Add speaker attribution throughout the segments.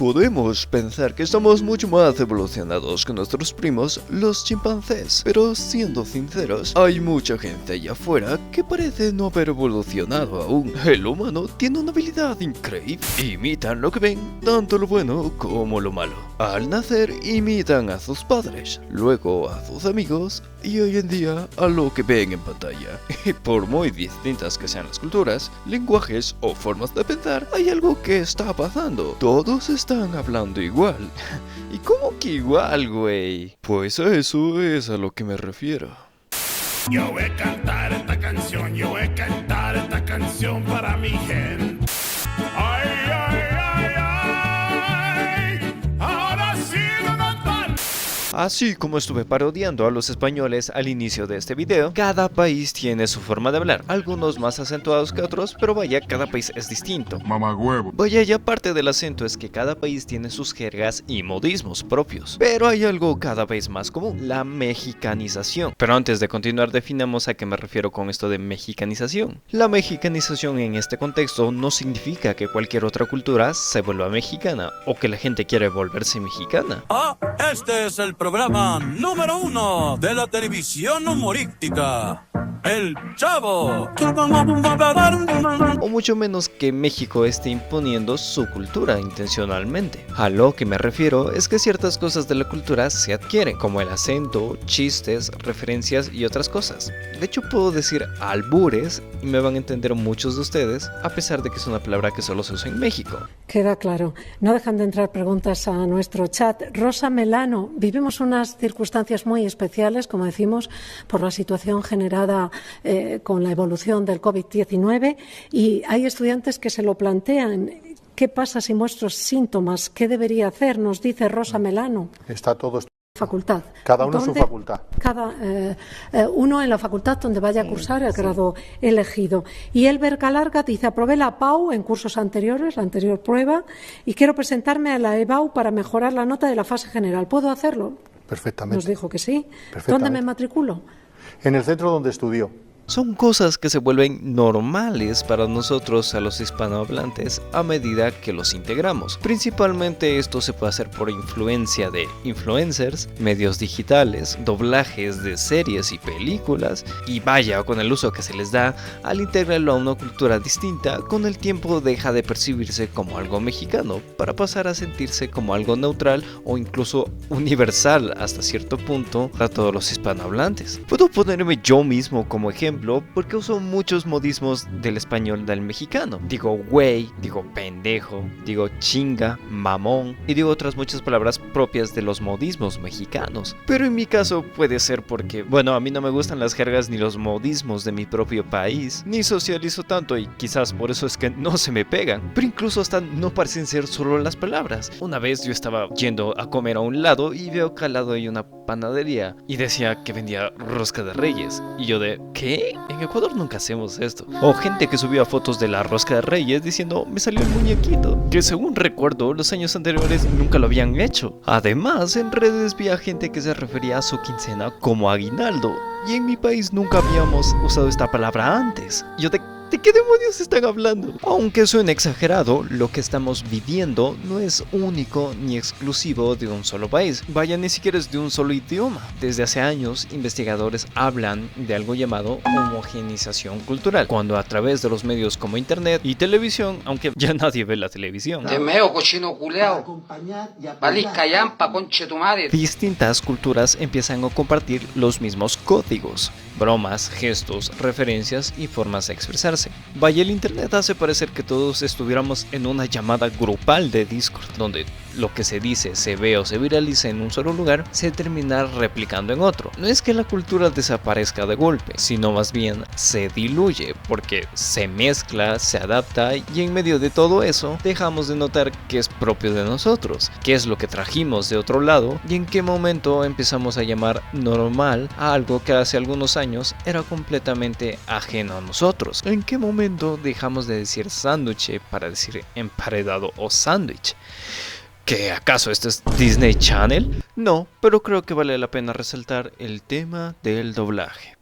Speaker 1: Podemos pensar que estamos mucho más evolucionados que nuestros primos, los chimpancés, pero siendo sinceros, hay mucha gente allá afuera que parece no haber evolucionado aún. El humano tiene una habilidad increíble. Imitan lo que ven, tanto lo bueno como lo malo. Al nacer imitan a sus padres, luego a sus amigos y hoy en día a lo que ven en pantalla. Y por muy distintas que sean las culturas, lenguajes o formas de pensar, hay algo que está pasando. Todos están hablando igual. ¿Y cómo que igual, güey? Pues a eso es a lo que me refiero.
Speaker 2: Yo voy a cantar esta canción, yo voy a cantar esta canción para mi gente. Ay, ay, ay, ay, ahora sí no cantar.
Speaker 1: Así como estuve parodiando a los españoles al inicio de este video, cada país tiene su forma de hablar, algunos más acentuados que otros, pero vaya, cada país es distinto.
Speaker 3: Mamagüevo.
Speaker 1: Vaya, y aparte del acento es que cada país tiene sus jergas y modismos propios. Pero hay algo cada vez más común, la mexicanización. Pero antes de continuar, definamos a qué me refiero con esto de mexicanización. La mexicanización en este contexto no significa que cualquier otra cultura se vuelva mexicana o que la gente quiere volverse mexicana.
Speaker 4: Este es el programa número 1 de la televisión humorística, El Chavo.
Speaker 1: O mucho menos que México esté imponiendo su cultura intencionalmente. A lo que me refiero es que ciertas cosas de la cultura se adquieren, como el acento, chistes, referencias y otras cosas. De hecho puedo decir albures y me van a entender muchos de ustedes, a pesar de que es una palabra que solo se usa en México.
Speaker 5: Queda claro. No dejan de entrar preguntas a nuestro chat. Rosa Melano, vivimos unas circunstancias muy especiales, como decimos, por la situación generada con la evolución del COVID-19 y hay estudiantes que se lo plantean. ¿Qué pasa si muestro síntomas? ¿Qué debería hacer? Nos dice Rosa Melano.
Speaker 6: Está todo
Speaker 5: Facultad.
Speaker 6: cada uno en su facultad.
Speaker 5: Cada uno en la facultad donde vaya a cursar el grado elegido. Y Elber Galarga dice, aprobé la PAU en cursos anteriores, la anterior prueba, y quiero presentarme a la EBAU para mejorar la nota de la fase general. ¿Puedo hacerlo?
Speaker 6: Perfectamente.
Speaker 5: Nos dijo que sí.
Speaker 6: Perfectamente.
Speaker 5: ¿Dónde me matriculo?
Speaker 6: En el centro donde estudió.
Speaker 1: Son cosas que se vuelven normales para nosotros, a los hispanohablantes, a medida que los integramos. Principalmente esto se puede hacer por influencia de influencers, medios digitales, doblajes de series y películas, y vaya, con el uso que se les da, al integrarlo a una cultura distinta, con el tiempo deja de percibirse como algo mexicano, para pasar a sentirse como algo neutral o incluso universal hasta cierto punto para todos los hispanohablantes. Puedo ponerme yo mismo como ejemplo, porque uso muchos modismos del español del mexicano. Digo güey, digo pendejo, digo chinga, mamón y digo otras muchas palabras propias de los modismos mexicanos. Pero en mi caso puede ser porque, bueno, a mí no me gustan las jergas ni los modismos de mi propio país, ni socializo tanto y quizás por eso es que no se me pegan. Pero incluso hasta no parecen ser solo las palabras. Una vez yo estaba yendo a comer a un lado y veo que al lado hay una panadería y decía que vendía rosca de reyes y yo de ¿qué? En Ecuador nunca hacemos esto. O gente que subía fotos de la rosca de reyes diciendo me salió el muñequito, que según recuerdo los años anteriores nunca lo habían hecho. Además en redes vi a gente que se refería a su quincena como aguinaldo y en mi país nunca habíamos usado esta palabra antes. Yo ¿de qué demonios están hablando? Aunque suene exagerado, lo que estamos viviendo no es único ni exclusivo de un solo país. Vaya, ni siquiera es de un solo idioma. Desde hace años, investigadores hablan de algo llamado homogenización cultural, cuando a través de los medios como internet y televisión, aunque ya nadie ve la televisión,
Speaker 7: cochino culeado, valís callampa, conche tu madre,
Speaker 1: distintas culturas empiezan a compartir los mismos códigos, bromas, gestos, referencias y formas de expresarse. Vaya, el internet hace parecer que todos estuviéramos en una llamada grupal de Discord, donde lo que se dice, se ve o se viraliza en un solo lugar, se termina replicando en otro. No es que la cultura desaparezca de golpe, sino más bien se diluye, porque se mezcla, se adapta y en medio de todo eso dejamos de notar que es propio de nosotros, qué es lo que trajimos de otro lado y en qué momento empezamos a llamar normal a algo que hace algunos años era completamente ajeno a nosotros. ¿En qué momento dejamos de decir sándwich para decir emparedado o sándwich? ¿Qué acaso esto es Disney Channel? No, pero creo que vale la pena resaltar el tema del doblaje.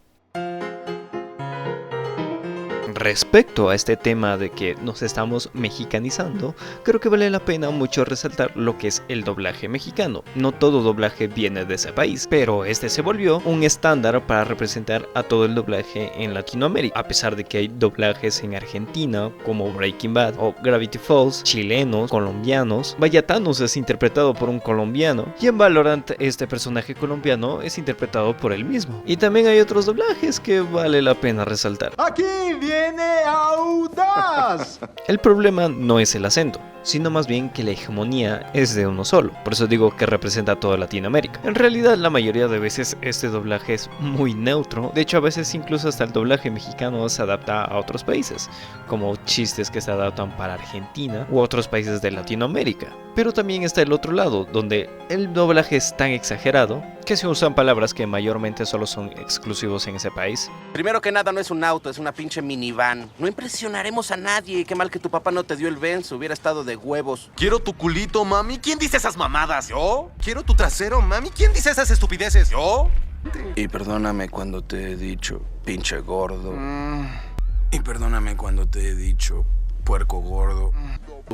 Speaker 1: respecto a este tema de que nos estamos mexicanizando, creo que vale la pena mucho resaltar lo que es el doblaje mexicano. No todo doblaje viene de ese país, pero este se volvió un estándar para representar a todo el doblaje en Latinoamérica, a pesar de que hay doblajes en Argentina como Breaking Bad o Gravity Falls, chilenos, colombianos. Vaya, Thanos es interpretado por un colombiano, y en Valorant este personaje colombiano es interpretado por él mismo. Y también hay otros doblajes que vale la pena resaltar.
Speaker 3: ¡Aquí viene Audaz!
Speaker 1: El problema no es el acento, sino más bien que la hegemonía es de uno solo. Por eso digo que representa a toda Latinoamérica. En realidad, la mayoría de veces este doblaje es muy neutro. De hecho, a veces incluso hasta el doblaje mexicano se adapta a otros países, como chistes que se adaptan para Argentina u otros países de Latinoamérica. Pero también está el otro lado, donde el doblaje es tan exagerado que se usan palabras que mayormente solo son exclusivos en ese país.
Speaker 8: Primero que nada, no es un auto, es una pinche minivan. No impresionaremos a nadie. Qué mal que tu papá no te dio el Benz, hubiera estado de huevos.
Speaker 3: Quiero tu culito, mami. ¿Quién dice esas mamadas? ¿Yo? Quiero tu trasero, mami. ¿Quién dice esas estupideces? ¿Yo?
Speaker 8: Y perdóname cuando te he dicho, pinche gordo. Y perdóname cuando te he dicho, puerco gordo.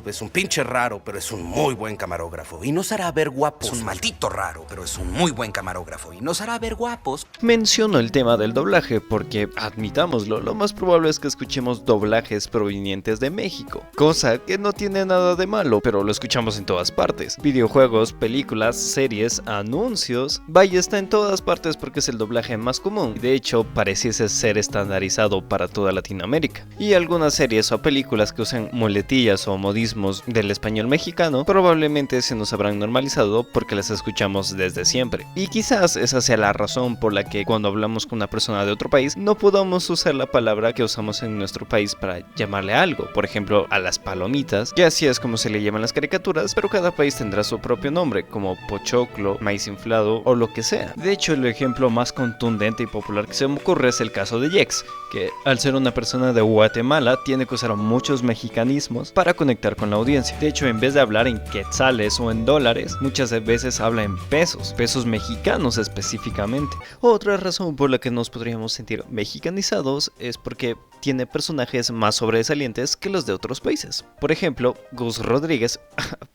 Speaker 8: Es un pinche raro, pero es un muy buen camarógrafo. Y nos hará ver guapos. Es un maldito raro, pero es un muy buen camarógrafo. Y nos hará ver guapos.
Speaker 1: Menciono el tema del doblaje porque, admitámoslo, lo más probable es que escuchemos doblajes provenientes de México. Cosa que no tiene nada de malo, pero lo escuchamos en todas partes. Videojuegos, películas, series, anuncios. Vaya, está en todas partes porque es el doblaje más común. De hecho, pareciese ser estandarizado para toda Latinoamérica. Y algunas series o películas que usan muletillas o modismos del español mexicano probablemente se nos habrán normalizado porque las escuchamos desde siempre. Y quizás esa sea la razón por la que cuando hablamos con una persona de otro país no podamos usar la palabra que usamos en nuestro país para llamarle algo. Por ejemplo, a las palomitas, que así es como se le llaman las caricaturas, pero cada país tendrá su propio nombre, como pochoclo, maíz inflado o lo que sea. De hecho, el ejemplo más contundente y popular que se me ocurre es el caso de Jex, que al ser una persona de Guatemala tiene que usar muchos mexicanismos para conectar con la audiencia. De hecho, en vez de hablar en quetzales o en dólares, muchas veces habla en pesos mexicanos específicamente. Otra razón por la que nos podríamos sentir mexicanizados es porque tiene personajes más sobresalientes que los de otros países. Por ejemplo, Gus Rodríguez,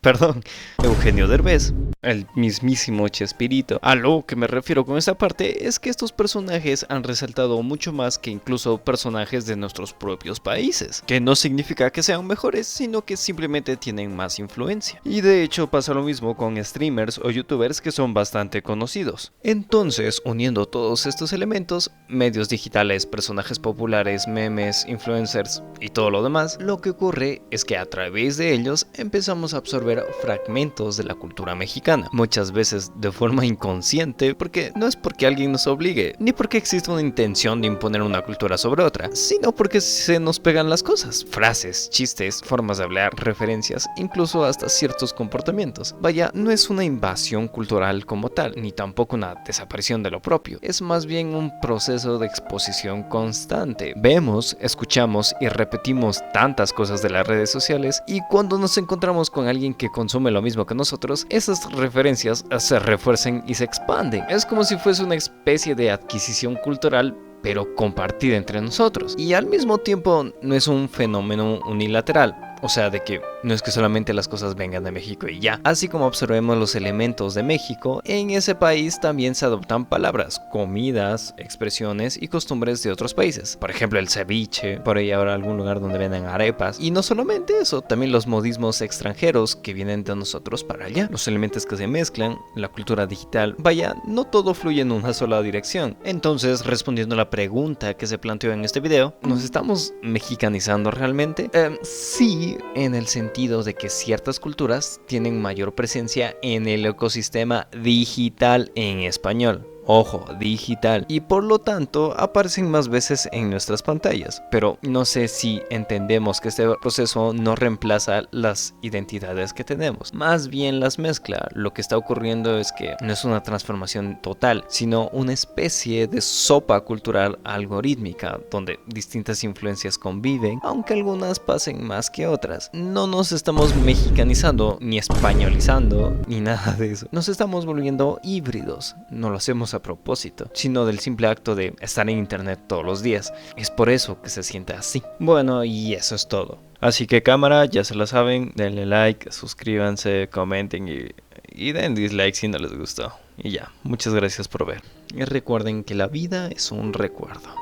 Speaker 1: perdón, Eugenio Derbez, el mismísimo Chespirito. A lo que me refiero con esta parte es que estos personajes han resaltado mucho más que incluso personajes de nuestros propios países, que no significa que sean mejores, sino que simplemente tienen más influencia. Y de hecho pasa lo mismo con streamers o youtubers que son bastante conocidos. Entonces, uniendo todos estos elementos, medios digitales, personajes populares, memes, influencers y todo lo demás, lo que ocurre es que a través de ellos empezamos a absorber fragmentos de la cultura mexicana, muchas veces de forma inconsciente, porque no es porque alguien nos obligue, ni porque existe una intención de imponer una cultura sobre otra, sino porque se nos pegan las cosas, frases, chistes, formas de hablar, referencias, incluso hasta ciertos comportamientos. Vaya, no es una invasión cultural como tal, ni tampoco una desaparición de lo propio, es más bien un proceso de exposición constante. Vemos, escuchamos y repetimos tantas cosas de las redes sociales, y cuando nos encontramos con alguien que consume lo mismo que nosotros, esas referencias se refuerzan y se expanden. Es como si fuese una especie de adquisición cultural, pero compartida entre nosotros. Y al mismo tiempo no es un fenómeno unilateral. O sea, de que no es que solamente las cosas vengan de México y ya. Así como observemos los elementos de México, en ese país también se adoptan palabras, comidas, expresiones y costumbres de otros países. Por ejemplo, el ceviche, por ahí habrá algún lugar donde venden arepas. Y no solamente eso, también los modismos extranjeros que vienen de nosotros para allá. Los elementos que se mezclan, la cultura digital. Vaya, no todo fluye en una sola dirección. Entonces, respondiendo a la pregunta que se planteó en este video, ¿nos estamos mexicanizando realmente? Sí, en el sentido de que ciertas culturas tienen mayor presencia en el ecosistema digital en español. Ojo, digital, y por lo tanto aparecen más veces en nuestras pantallas, pero no sé si entendemos que este proceso no reemplaza las identidades que tenemos, más bien las mezcla. Lo que está ocurriendo es que no es una transformación total, sino una especie de sopa cultural algorítmica, donde distintas influencias conviven, aunque algunas pasen más que otras. No nos estamos mexicanizando, ni españolizando, ni nada de eso. Nos estamos volviendo híbridos, no lo hacemos a a propósito, sino del simple acto de estar en internet todos los días. Es por eso que se siente así. Bueno, y eso es todo. Así que cámara, ya se lo saben, denle like, suscríbanse, comenten y den dislike si no les gustó. Y ya, muchas gracias por ver. Y recuerden que la vida es un recuerdo.